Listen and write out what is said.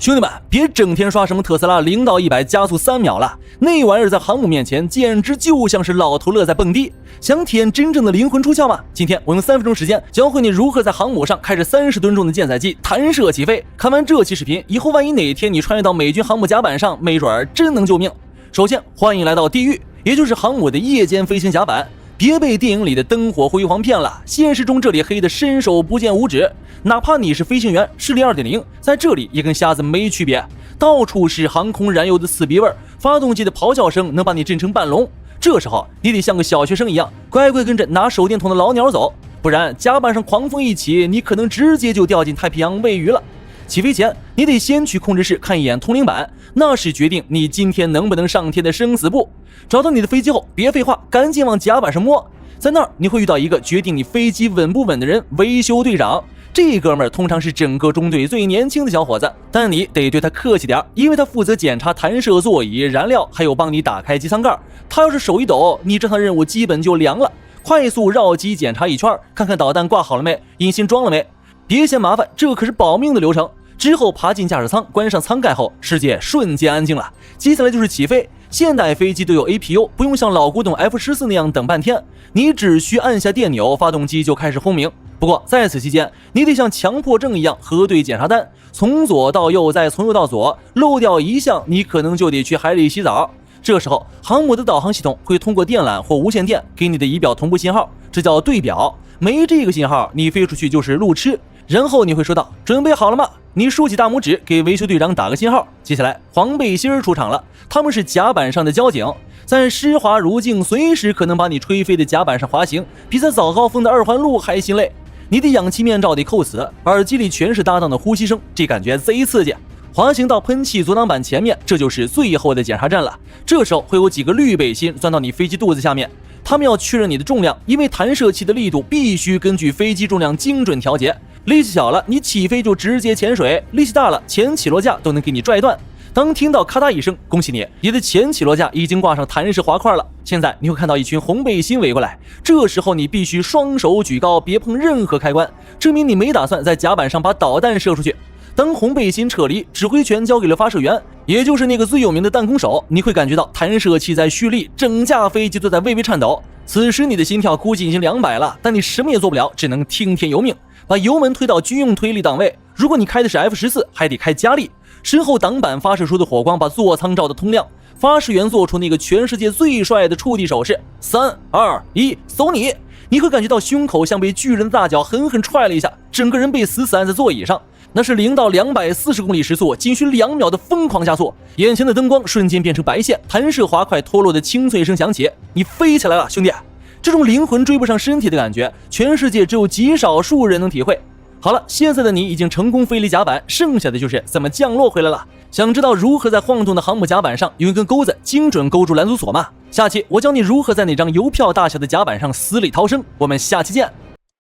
兄弟們，別整天刷什麼特斯拉0到100加速3秒了，那玩意兒在航母面前簡直就像是老头樂在蹦迪。想体驗真正的灵魂出窍吗？今天我用3分鐘时间教会你如何在航母上开着30噸重的舰載機彈射起飛。看完這期視頻以後，萬一哪天你穿越到美軍航母甲板上，沒準真能救命。首先，歡迎來到地獄，也就是航母的夜間飛行甲板。別被電影裡的燈火輝煌騙了，現實中這裡黑的伸手不見五指，哪怕你是飛行員，視力 2.0， 在這裡也跟瞎子沒區別。到處是航空燃油的刺鼻味，發動機的咆哮聲能把你震成半聾。這時候你得像個小學生一樣，乖乖跟着拿手電筒的老鳥走，不然甲板上狂風一起，你可能直接就掉進太平洋餵魚了。起飛前，你得先去控制室看一眼通靈板，那是決定你今天能不能上天的生死簿。找到你的飛机後，別廢話，趕緊往甲板上摸。在那兒，你會遇到一個決定你飛機穩不穩的人——維修隊長。這哥們兒通常是整個中隊最年輕的小伙子，但你得對他客氣點，因為他負責檢查彈射座椅、燃料，還有幫你打開機艙蓋。他要是手一抖，你這趟任務基本就凉了。快速繞機檢查一圈，看看導彈掛好了沒，引信裝了沒。別嫌麻煩，這可是保命的流程。之後爬進駕駛艙，關上艙蓋後，世界瞬間安靜了。接下來就是起飛。現代飛機都有 APU， 不用像老古董 F14那樣等半天，你只需按下電鈕，發動機就開始轟鳴。不過在此期間，你得像強迫症一樣核對檢查單，從左到右，再從右到左，漏掉一項，你可能就得去海裡洗澡。這時候，航母的導航系統會通過電纜或無線電給你的儀表同步信號，這叫对表。沒這個信號，你飛出去就是路痴。然後你會說道：“準備好了嗎？”你豎起大拇指給維修隊長打個信號。接下來黃背心出場了，他們是甲板上的交警，在濕滑如鏡、隨時可能把你吹飛的甲板上滑行，比在早高峰的2環路還心累。你的氧气面罩得扣死，耳機裡全是搭檔的呼吸聲，這感覺賊刺激。滑行到噴氣阻擋板前面，這就是最後的檢查站了。這時候會有幾個綠背心鑽到你飛機肚子下面，他們要確認你的重量，因為彈射器的力度必須根據飛機重量精準調節。力气小了，你起飛就直接潛水；力气大了，前起落架都能給你拽斷。當聽到咔嗒一聲，恭喜你，你的前起落架已經掛上彈射滑塊了。現在你會看到一群紅背心圍過來，這時候你必須雙手舉高，別碰任何開關，證明你沒打算在甲板上把導彈射出去。當紅背心撤離，指揮權交給了發射員，也就是那個最有名的彈弓手，你會感覺到彈射器在蓄力，整架飛機都在微微顫抖。此時你的心跳估計已經200了，但你什麼也做不了，只能听天由命，把油門推到軍用推力檔位。如果你開的是 F14，還得開加力。身後擋板發射出的火光把座艙照得通亮。發射員做出那個全世界最帥的觸地手勢：3、2、1，走你！你會感覺到胸口像被巨人的大腳狠狠踹了一下，整個人被死死按在座椅上。那是0到240公里時速，僅需2秒的瘋狂加速。眼前的燈光瞬間變成白線，彈射滑塊脫落的清脆聲響起，你飛起來了，兄弟！這種靈魂追不上身體的感覺，全世界只有極少數人能体會。好了，現在的你已經成功飛離甲板，剩下的就是怎麼降落回来了。想知道如何在晃动的航母甲板上用一根钩子精準勾住拦阻索嗎？下期我教你如何在那張郵票大小的甲板上死里逃生。我們下期見。